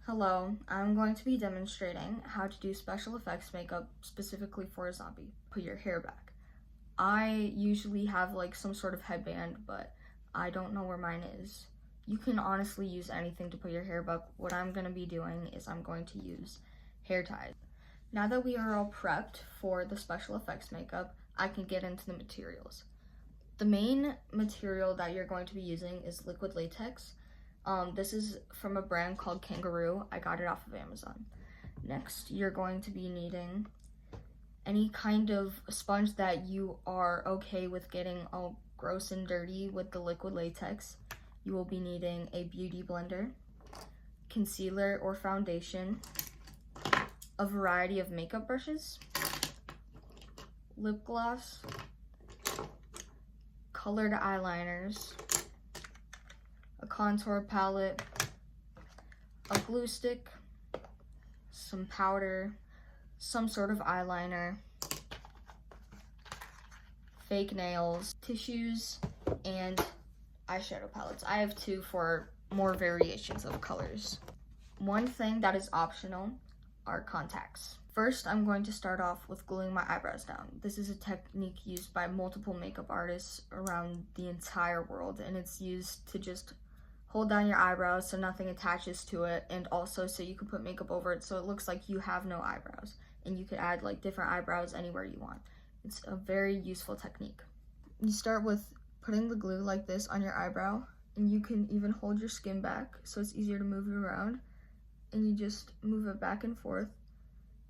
Hello, I'm going to be demonstrating how to do special effects makeup specifically for a zombie. Put your hair back. I usually have like some sort of headband, but I don't know where mine is. You can honestly use anything to put your hair back. What I'm going to be doing is I'm going to use hair ties. Now that we are all prepped for the special effects makeup, I can get into the materials. The main material that you're going to be using is liquid latex. This is from a brand called Kangaroo. I got it off of Amazon. Next, you're going to be needing any kind of sponge that you are okay with getting all gross and dirty with the liquid latex. You will be needing a beauty blender, concealer or foundation, a variety of makeup brushes, lip gloss, colored eyeliners, a contour palette, a glue stick, some powder, some sort of eyeliner, fake nails, tissues, and eyeshadow palettes. I have two for more variations of colors. One thing that is optional are contacts. First, I'm going to start off with gluing my eyebrows down. This is a technique used by multiple makeup artists around the entire world, and it's used to just hold down your eyebrows so nothing attaches to it, and also so you can put makeup over it so it looks like you have no eyebrows, and you could add like different eyebrows anywhere you want. It's a very useful technique. You start with putting the glue like this on your eyebrow, and you can even hold your skin back so it's easier to move it around, and you just move it back and forth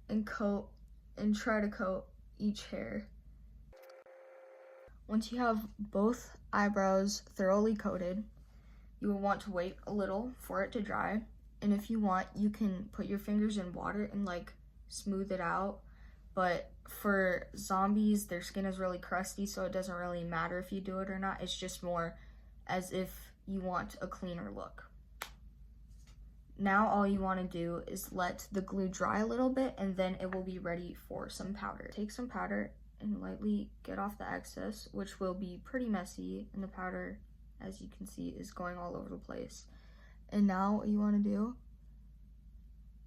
and coat and try to coat each hair. Once you have both eyebrows thoroughly coated, you will want to wait a little for it to dry, and if you want, you can put your fingers in water and like smooth it out. But for zombies, their skin is really crusty, so it doesn't really matter if you do it or not. It's just more as if you want a cleaner look. Now all you want to do is let the glue dry a little bit, and then it will be ready for some powder. Take some powder and lightly get off the excess, which will be pretty messy, and the powder, as you can see, is going all over the place. And now what you want to do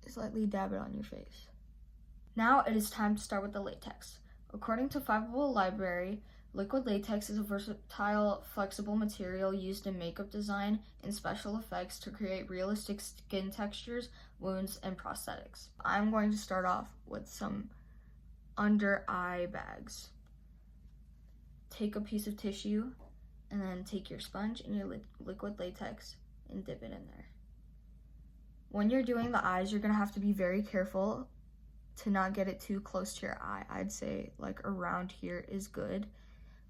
is lightly dab it on your face. Now it is time to start with the latex. According to Fiveable Library, liquid latex is a versatile, flexible material used in makeup design and special effects to create realistic skin textures, wounds, and prosthetics. I'm going to start off with some under eye bags. Take a piece of tissue and then take your sponge and your liquid latex and dip it in there. When you're doing the eyes, you're gonna have to be very careful to not get it too close to your eye. I'd say like around here is good,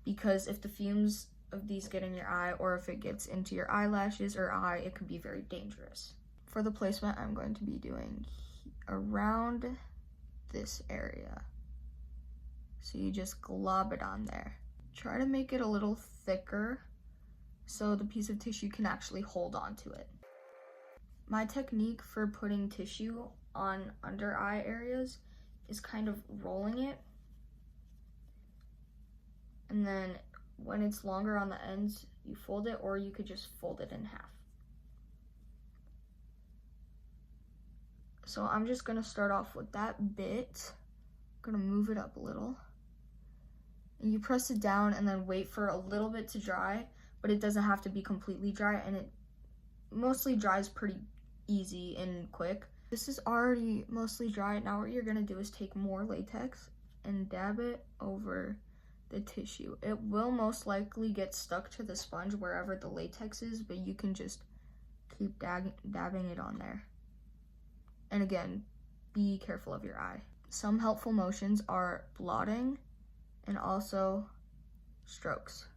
because if the fumes of these get in your eye, or if it gets into your eyelashes or eye, it could be very dangerous. For the placement, I'm going to be doing around this area. So you just glob it on there. Try to make it a little thicker so the piece of tissue can actually hold on to it. My technique for putting tissue on under eye areas is kind of rolling it, and then when it's longer on the ends, you fold it, or you could just fold it in half. So I'm just gonna start off with that bit. I'm gonna move it up a little. And you press it down and then wait for a little bit to dry, but it doesn't have to be completely dry, and it mostly dries pretty easy and quick. This is already mostly dry. Now what you're gonna do is take more latex and dab it over the tissue. It will most likely get stuck to the sponge wherever the latex is, but you can just keep dabbing it on there. And again, be careful of your eye. Some helpful motions are blotting and also strokes.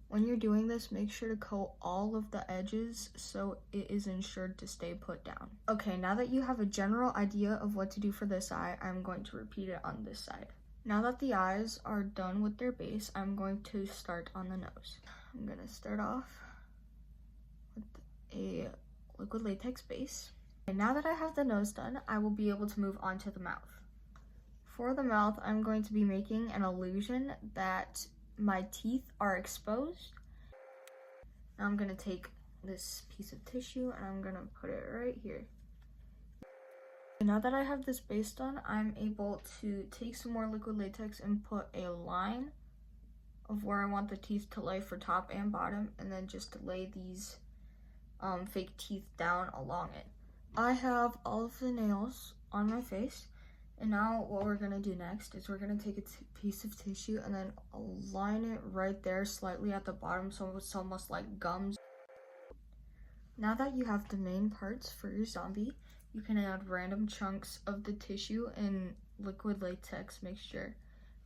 When you're doing this, make sure to coat all of the edges so it is ensured to stay put down. Okay, now that you have a general idea of what to do for this eye, I'm going to repeat it on this side. Now that the eyes are done with their base, I'm going to start on the nose. I'm gonna start off with a liquid latex base. And now that I have the nose done, I will be able to move on to the mouth. For the mouth, I'm going to be making an illusion that my teeth are exposed. Now I'm gonna take this piece of tissue and I'm gonna put it right here. Now that I have this base done, I'm able to take some more liquid latex and put a line of where I want the teeth to lay for top and bottom, and then just lay these fake teeth down along it. I have all of the nails on my face, and now what we're gonna do next is we're gonna take a piece of tissue and then align it right there slightly at the bottom so it's almost like gums. Now that you have the main parts for your zombie, you can add random chunks of the tissue and liquid latex mixture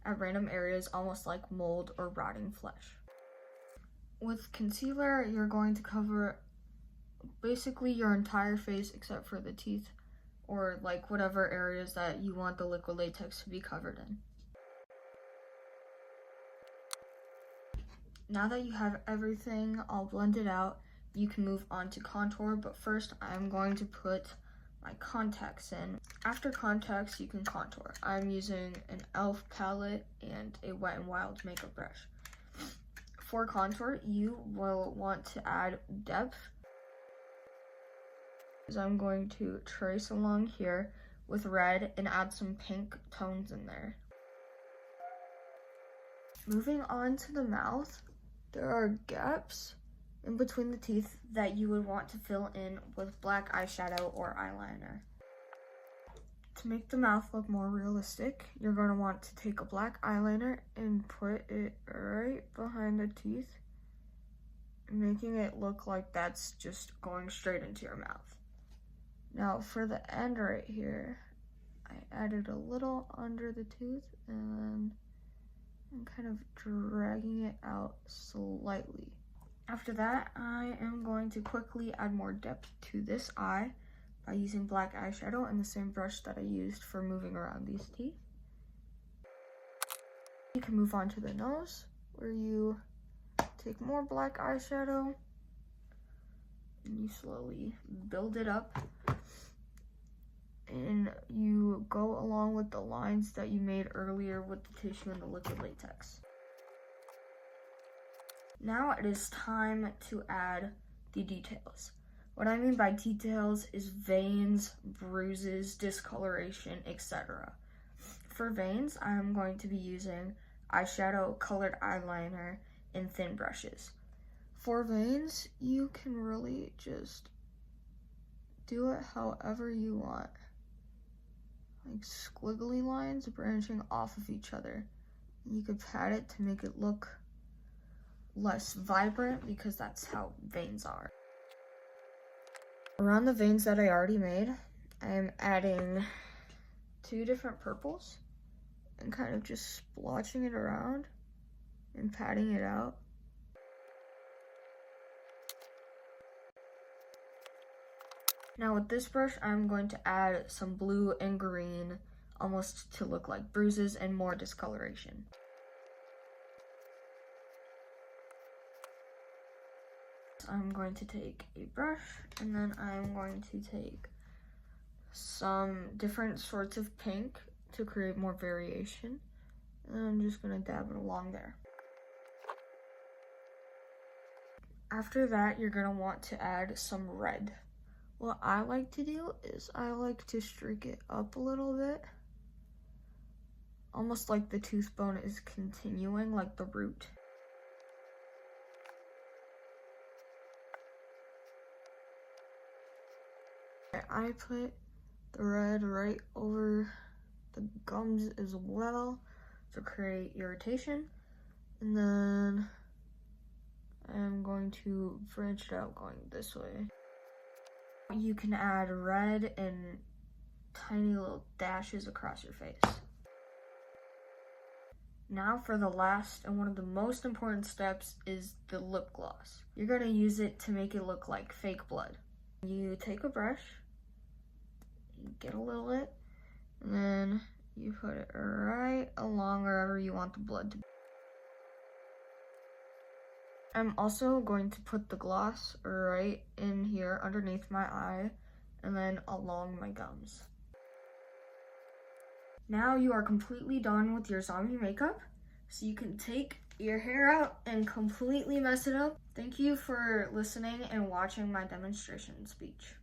at random areas, almost like mold or rotting flesh. With concealer, you're going to cover basically your entire face except for the teeth, or like whatever areas that you want the liquid latex to be covered in. Now that you have everything all blended out, you can move on to contour, but first I'm going to put my contacts in. After contacts, you can contour. I'm using an e.l.f. palette and a Wet n Wild makeup brush. For contour, you will want to add depth. So I'm going to trace along here with red and add some pink tones in there. Moving on to the mouth, there are gaps in between the teeth that you would want to fill in with black eyeshadow or eyeliner. To make the mouth look more realistic, you're going to want to take a black eyeliner and put it right behind the teeth, making it look like that's just going straight into your mouth. Now for the end right here, I added a little under the tooth and I'm kind of dragging it out slightly. After that, I am going to quickly add more depth to this eye by using black eyeshadow and the same brush that I used for moving around these teeth. You can move on to the nose, where you take more black eyeshadow and you slowly build it up, and you go along with the lines that you made earlier with the tissue and the liquid latex. Now it is time to add the details. What I mean by details is veins, bruises, discoloration, etc. For veins, I am going to be using eyeshadow, colored eyeliner, and thin brushes. For veins, you can really just do it however you want. Like squiggly lines branching off of each other. You could pat it to make it look less vibrant because that's how veins are. Around the veins that I already made, I am adding 2 different purples and kind of just splotching it around and patting it out. Now with this brush, I'm going to add some blue and green, almost to look like bruises and more discoloration. I'm going to take a brush and then I'm going to take some different sorts of pink to create more variation. And I'm just going to dab it along there. After that, you're going to want to add some red. What I like to do is I like to streak it up a little bit, almost like the tooth bone is continuing, like the root. I put the red right over the gums as well to create irritation, and then I'm going to branch it out going this way. You can add red and tiny little dashes across your face. Now for the last and one of the most important steps is the lip gloss. You're going to use it to make it look like fake blood. You take a brush, you get a little bit, and then you put it right along wherever you want the blood to be. I'm also going to put the gloss right in here underneath my eye and then along my gums. Now you are completely done with your zombie makeup, so you can take your hair out and completely mess it up. Thank you for listening and watching my demonstration speech.